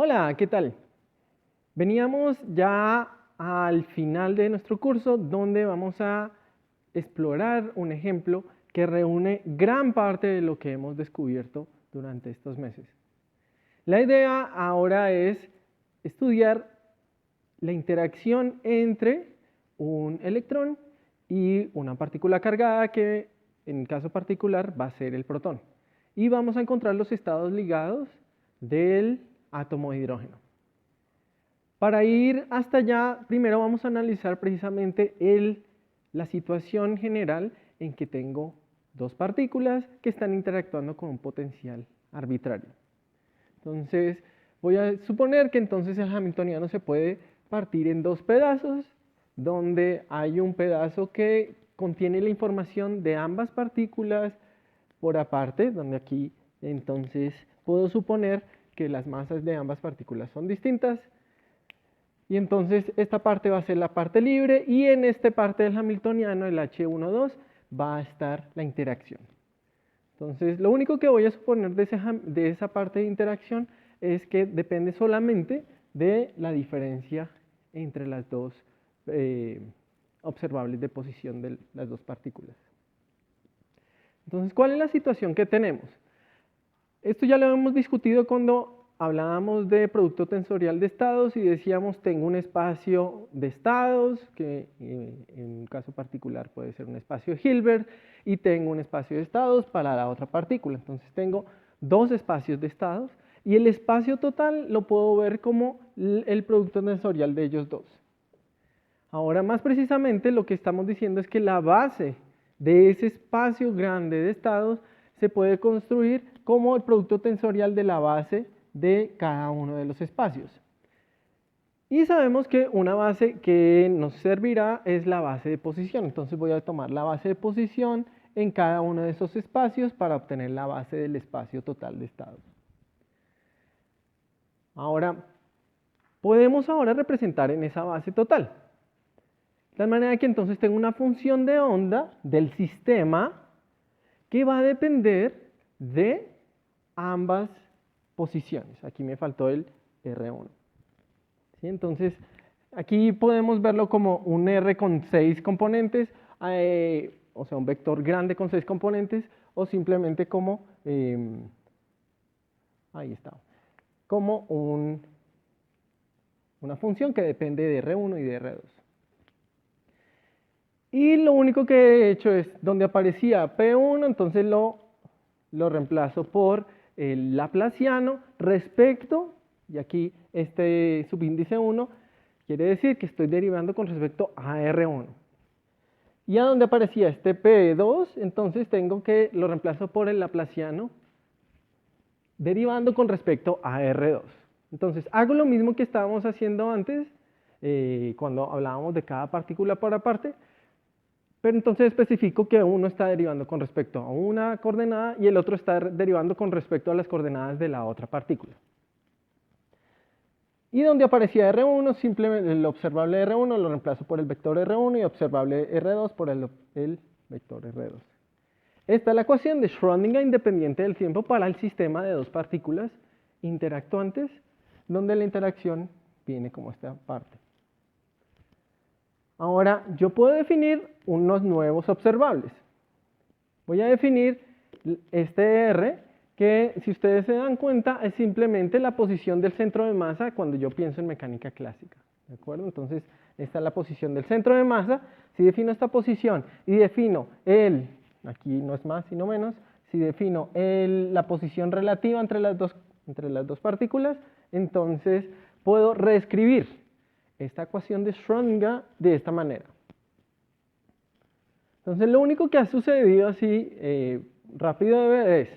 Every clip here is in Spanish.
Hola, ¿qué tal? Veníamos ya al final de nuestro curso donde vamos a explorar un ejemplo que reúne gran parte de lo que hemos descubierto durante estos meses. La idea ahora es estudiar la interacción entre un electrón y una partícula cargada que en el caso particular va a ser el protón. Y vamos a encontrar los estados ligados del átomo de hidrógeno. Para ir hasta allá, primero vamos a analizar precisamente la situación general en que tengo dos partículas que están interactuando con un potencial arbitrario. Entonces, voy a suponer que entonces el hamiltoniano se puede partir en dos pedazos, donde hay un pedazo que contiene la información de ambas partículas por aparte, donde aquí entonces puedo suponer que las masas de ambas partículas son distintas. Y entonces esta parte va a ser la parte libre y en esta parte del hamiltoniano, el H12, va a estar la interacción. Entonces lo único que voy a suponer de esa parte de interacción es que depende solamente de la diferencia entre las dos observables de posición de las dos partículas. Entonces, ¿cuál es la situación que tenemos? Esto ya lo hemos discutido cuando hablábamos de producto tensorial de estados y decíamos tengo un espacio de estados, que en un caso particular puede ser un espacio de Hilbert, y tengo un espacio de estados para la otra partícula. Entonces tengo dos espacios de estados y el espacio total lo puedo ver como el producto tensorial de ellos dos. Ahora, más precisamente, lo que estamos diciendo es que la base de ese espacio grande de estados se puede construir como el producto tensorial de la base de cada uno de los espacios. Y sabemos que una base que nos servirá es la base de posición. Entonces voy a tomar la base de posición en cada uno de esos espacios para obtener la base del espacio total de estados. Ahora, podemos ahora representar en esa base total. De tal manera que entonces tengo una función de onda del sistema que va a depender de ambas posiciones. Aquí me faltó el R1. ¿Sí? Entonces, aquí podemos verlo como un R con 6 componentes, o sea, un vector grande con 6 componentes, o simplemente como, ahí está, como una función que depende de R1 y de R2. Y lo único que he hecho es, donde aparecía P1, entonces lo reemplazo por el laplaciano respecto, y aquí este subíndice 1 quiere decir que estoy derivando con respecto a R1. Y a donde aparecía este P2, entonces tengo que lo reemplazo por el laplaciano derivando con respecto a R2. Entonces hago lo mismo que estábamos haciendo antes, cuando hablábamos de cada partícula por aparte, pero entonces especifico que uno está derivando con respecto a una coordenada y el otro está derivando con respecto a las coordenadas de la otra partícula. Y donde aparecía R1, simplemente el observable R1 lo reemplazo por el vector R1 y observable R2 por el vector R2. Esta es la ecuación de Schrödinger independiente del tiempo para el sistema de dos partículas interactuantes, donde la interacción viene como esta parte. Ahora, yo puedo definir unos nuevos observables. Voy a definir este R, que si ustedes se dan cuenta, es simplemente la posición del centro de masa cuando yo pienso en mecánica clásica. ¿De acuerdo? Entonces, esta es la posición del centro de masa. Si defino esta posición y defino aquí no es más sino menos, si defino la posición relativa entre las dos partículas, entonces puedo reescribir esta ecuación de Schrödinger de esta manera. Entonces lo único que ha sucedido así rápido de ver es,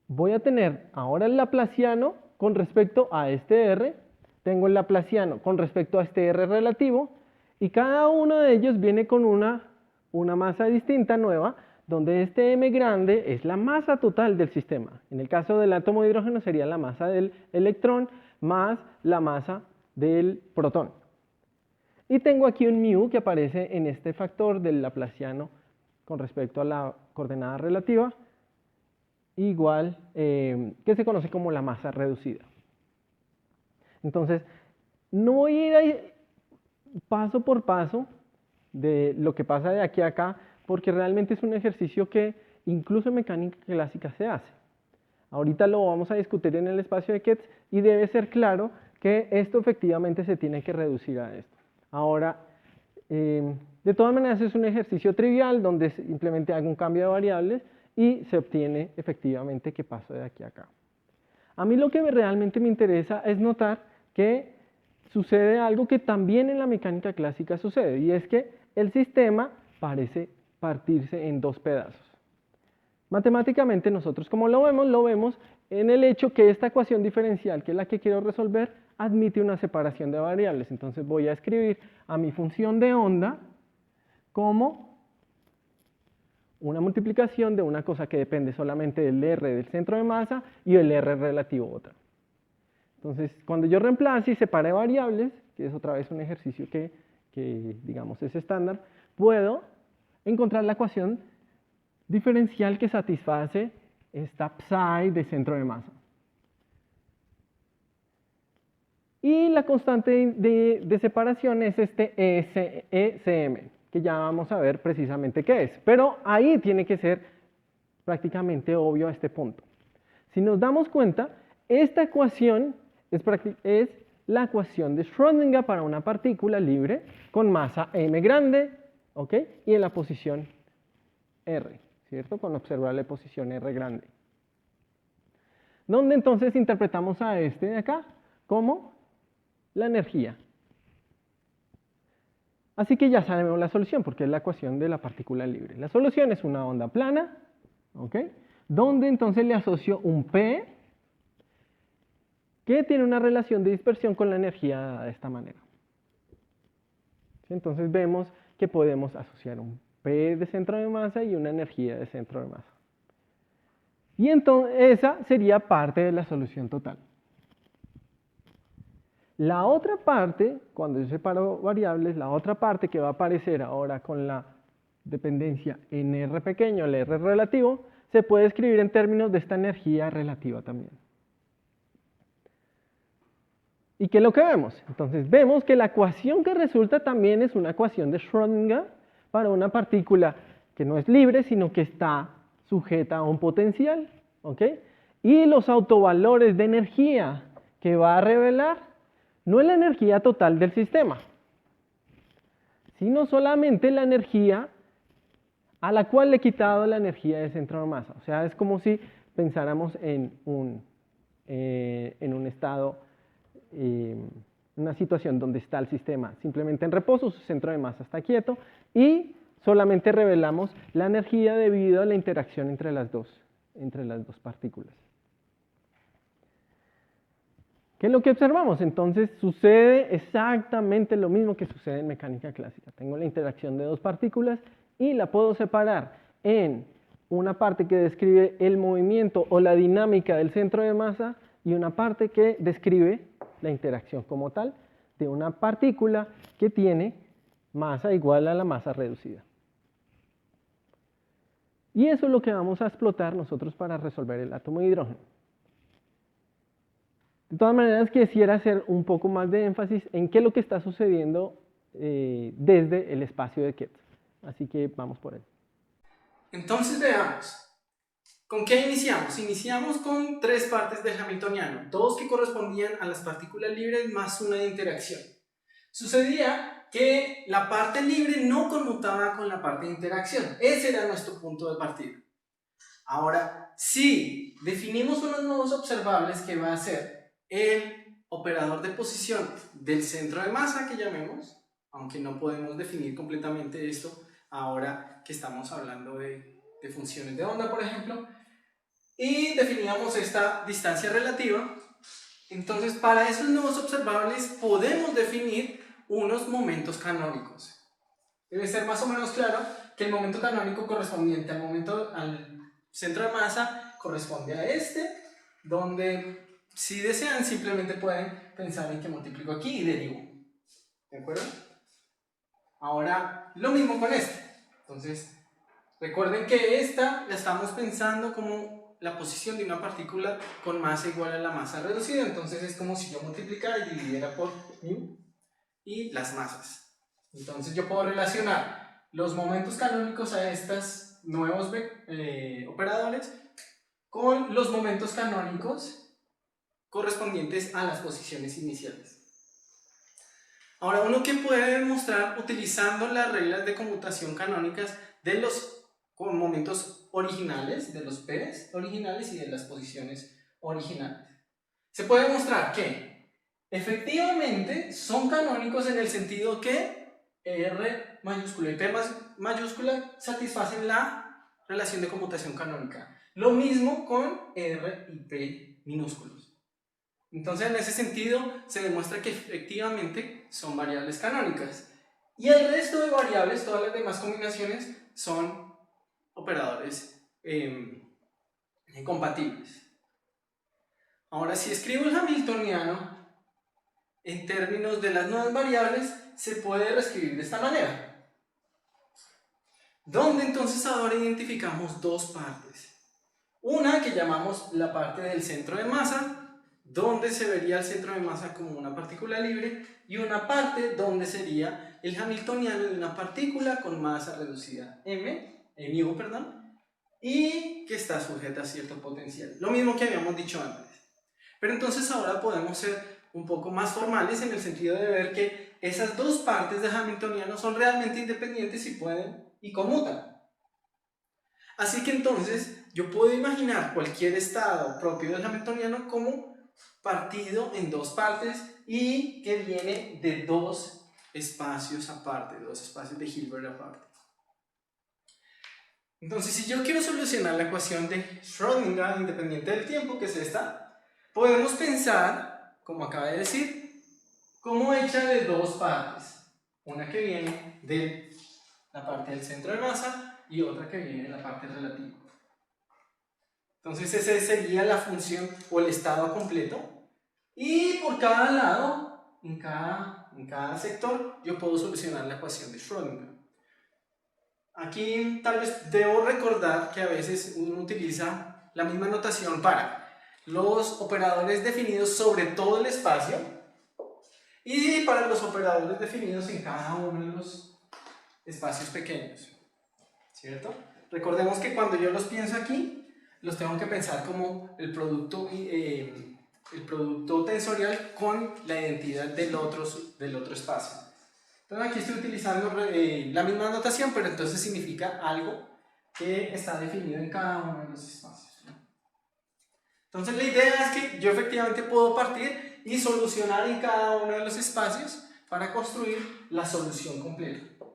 voy a tener ahora el laplaciano con respecto a este R, tengo el laplaciano con respecto a este R relativo, y cada uno de ellos viene con una masa distinta nueva, donde este m grande es la masa total del sistema. En el caso del átomo de hidrógeno sería la masa del electrón más la masa del protón. Y tengo aquí un μ que aparece en este factor del laplaciano con respecto a la coordenada relativa, igual, que se conoce como la masa reducida. Entonces, no voy a ir ahí paso por paso de lo que pasa de aquí a acá, porque realmente es un ejercicio que incluso en mecánica clásica se hace. Ahorita lo vamos a discutir en el espacio de Ketz y debe ser claro que esto efectivamente se tiene que reducir a esto. Ahora, de todas maneras es un ejercicio trivial donde simplemente hago un cambio de variables y se obtiene efectivamente qué pasa de aquí a acá. A mí lo que realmente me interesa es notar que sucede algo que también en la mecánica clásica sucede, y es que el sistema parece partirse en dos pedazos. Matemáticamente nosotros como lo vemos en el hecho que esta ecuación diferencial, que es la que quiero resolver, admite una separación de variables. Entonces voy a escribir a mi función de onda como una multiplicación de una cosa que depende solamente del R del centro de masa y el R relativo a otra. Entonces, cuando yo reemplace y separe variables, que es otra vez un ejercicio que digamos es estándar, puedo encontrar la ecuación diferencial que satisface esta psi de centro de masa. Y la constante de separación es este ECM, que ya vamos a ver precisamente qué es. Pero ahí tiene que ser prácticamente obvio a este punto. Si nos damos cuenta, esta ecuación es la ecuación de Schrödinger para una partícula libre con masa m grande, ¿ok? Y en la posición r, ¿cierto? Con observable posición r grande. Donde entonces interpretamos a este de acá como la energía. Así que ya sabemos la solución, porque es la ecuación de la partícula libre. La solución es una onda plana, ¿ok? Donde entonces le asocio un P que tiene una relación de dispersión con la energía de esta manera. ¿Sí? Entonces vemos que podemos asociar un P de centro de masa y una energía de centro de masa. Y entonces esa sería parte de la solución total. La otra parte, cuando yo separo variables, la otra parte que va a aparecer ahora con la dependencia en R pequeño, el R relativo, se puede escribir en términos de esta energía relativa también. ¿Y qué es lo que vemos? Entonces vemos que la ecuación que resulta también es una ecuación de Schrödinger para una partícula que no es libre, sino que está sujeta a un potencial, ¿ok? Y los autovalores de energía que va a revelar no es la energía total del sistema, sino solamente la energía a la cual le he quitado la energía de centro de masa. O sea, es como si pensáramos en un estado, una situación donde está el sistema simplemente en reposo, su centro de masa está quieto y solamente revelamos la energía debido a la interacción entre las dos partículas. ¿Qué es lo que observamos? Entonces sucede exactamente lo mismo que sucede en mecánica clásica. Tengo la interacción de dos partículas y la puedo separar en una parte que describe el movimiento o la dinámica del centro de masa y una parte que describe la interacción como tal de una partícula que tiene masa igual a la masa reducida. Y eso es lo que vamos a explotar nosotros para resolver el átomo de hidrógeno. De todas maneras, quisiera hacer un poco más de énfasis en qué es lo que está sucediendo desde el espacio de Ketz. Así que vamos por él. Entonces veamos. ¿Con qué iniciamos? Iniciamos con tres partes del hamiltoniano, dos que correspondían a las partículas libres más una de interacción. Sucedía que la parte libre no conmutaba con la parte de interacción. Ese era nuestro punto de partida. Ahora, si definimos unos nuevos observables que va a ser el operador de posición del centro de masa, que llamemos, aunque no podemos definir completamente esto ahora que estamos hablando de funciones de onda, por ejemplo, y definíamos esta distancia relativa. Entonces, para esos nuevos observables podemos definir unos momentos canónicos. Debe ser más o menos claro que el momento canónico correspondiente al centro de masa corresponde a este, donde si desean simplemente pueden pensar en que multiplico aquí y derivo. ¿De acuerdo? Ahora, lo mismo con este. Entonces, recuerden que esta la estamos pensando como la posición de una partícula con masa igual a la masa reducida. Entonces es como si yo multiplicara y dividiera por μ y las masas. Entonces yo puedo relacionar los momentos canónicos a estos nuevos operadores con los momentos canónicos correspondientes a las posiciones iniciales. Ahora, uno que puede demostrar utilizando las reglas de conmutación canónicas de los momentos originales, de los P's originales y de las posiciones originales. Se puede demostrar que efectivamente son canónicos en el sentido que R mayúscula y P mayúscula satisfacen la relación de conmutación canónica. Lo mismo con R y P minúsculos. Entonces, en ese sentido, se demuestra que efectivamente son variables canónicas. Y el resto de variables, todas las demás combinaciones, son operadores compatibles. Ahora, si escribo el hamiltoniano en términos de las nuevas variables, se puede reescribir de esta manera. Donde entonces ahora identificamos dos partes. Una que llamamos la parte del centro de masa, donde se vería el centro de masa como una partícula libre, y una parte donde sería el hamiltoniano de una partícula con masa reducida mu, y que está sujeta a cierto potencial. Lo mismo que habíamos dicho antes. Pero entonces ahora podemos ser un poco más formales en el sentido de ver que esas dos partes del hamiltoniano son realmente independientes y pueden y conmutan. Así que entonces yo puedo imaginar cualquier estado propio del hamiltoniano como partido en dos partes y que viene de dos espacios aparte, dos espacios de Hilbert aparte. Entonces, si yo quiero solucionar la ecuación de Schrödinger independiente del tiempo, que es esta, podemos pensar, como acaba de decir, como hecha de dos partes. Una que viene de la parte del centro de masa y otra que viene de la parte relativa. Entonces, esa sería la función o el estado completo. Y por cada lado, en cada sector, yo puedo solucionar la ecuación de Schrödinger. Aquí tal vez debo recordar que a veces uno utiliza la misma notación para los operadores definidos sobre todo el espacio y para los operadores definidos en cada uno de los espacios pequeños, ¿cierto? Recordemos que cuando yo los pienso aquí, los tengo que pensar como el producto tensorial con la identidad del otro espacio. Entonces aquí estoy utilizando la misma notación, pero entonces significa algo que está definido en cada uno de los espacios. Entonces la idea es que yo efectivamente puedo partir y solucionar en cada uno de los espacios para construir la solución completa.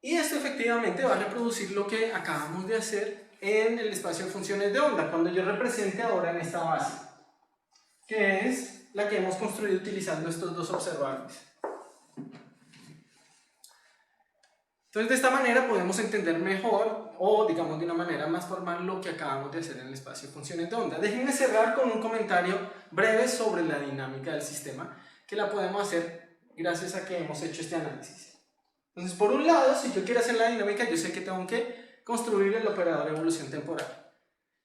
Y esto efectivamente va a reproducir lo que acabamos de hacer en el espacio de funciones de onda, cuando yo represente ahora en esta base, que es la que hemos construido utilizando estos dos observables. Entonces, de esta manera podemos entender mejor, o digamos de una manera más formal, lo que acabamos de hacer en el espacio de funciones de onda. Déjenme cerrar con un comentario breve sobre la dinámica del sistema, que la podemos hacer gracias a que hemos hecho este análisis. Entonces, por un lado, si yo quiero hacer la dinámica, yo sé que tengo que construir el operador de evolución temporal,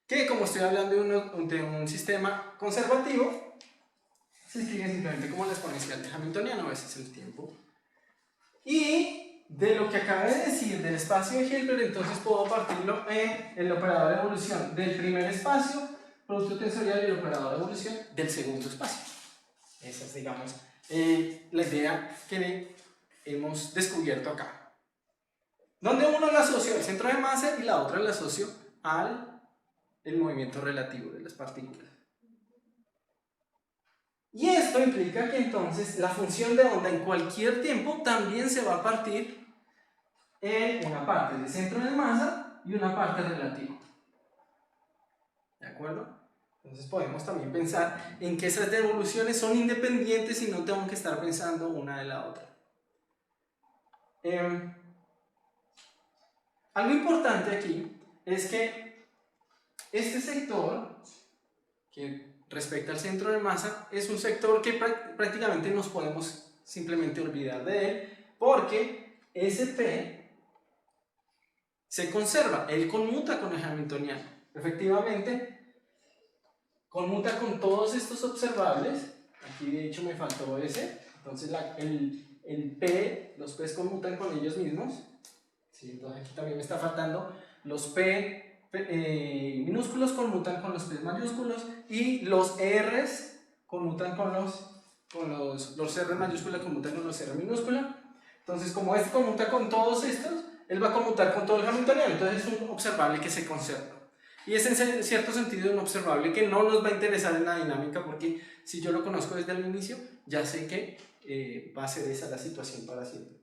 que como estoy hablando de un sistema conservativo, se escribe simplemente como la exponencial de hamiltoniano, a veces el tiempo. Y de lo que acabé de decir del espacio de Hilbert, entonces puedo partirlo en el operador de evolución del primer espacio, producto tensorial, y el operador de evolución del segundo espacio. Esa es, digamos, la idea que hemos descubierto acá. Donde uno la asocio al centro de masa y la otra la asocio al movimiento relativo de las partículas. Y esto implica que entonces la función de onda en cualquier tiempo también se va a partir en una parte de centro de masa y una parte relativa. ¿De acuerdo? Entonces podemos también pensar en que esas devoluciones son independientes y no tengo que estar pensando una de la otra. Algo importante aquí es que este sector, que respecto al centro de masa, es un sector que prácticamente nos podemos simplemente olvidar de él, porque SP se conserva, él conmuta con el hamiltoniano. Efectivamente, conmuta con todos estos observables. Aquí de hecho me faltó ese, entonces el P, los P's conmutan con ellos mismos. Sí, entonces aquí también me está faltando. Los P minúsculos conmutan con los P mayúsculos y los R's conmutan con los R mayúsculas conmutan con los R minúsculas. Entonces, como este conmuta con todos estos, él va a conmutar con todo el hamiltoniano. Entonces es un observable que se conserva. Y es en cierto sentido un observable que no nos va a interesar en la dinámica, porque si yo lo conozco desde el inicio, ya sé que va a ser esa la situación para siempre.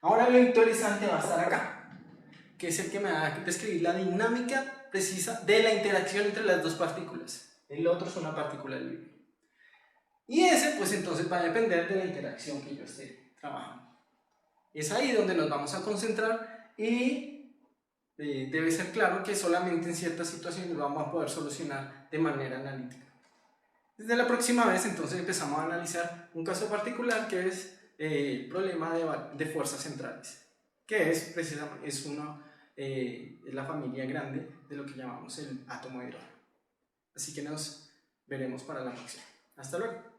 Ahora lo interesante va a estar acá, que es el que me va a describir la dinámica precisa de la interacción entre las dos partículas. El otro es una partícula libre. Y ese, pues entonces va a depender de la interacción que yo esté trabajando. Es ahí donde nos vamos a concentrar y debe ser claro que solamente en ciertas situaciones vamos a poder solucionar de manera analítica. Desde la próxima vez entonces empezamos a analizar un caso particular que es el problema de fuerzas centrales, que es precisamente es la familia grande de lo que llamamos el átomo de hidrógeno. Así que nos veremos para la próxima. Hasta luego.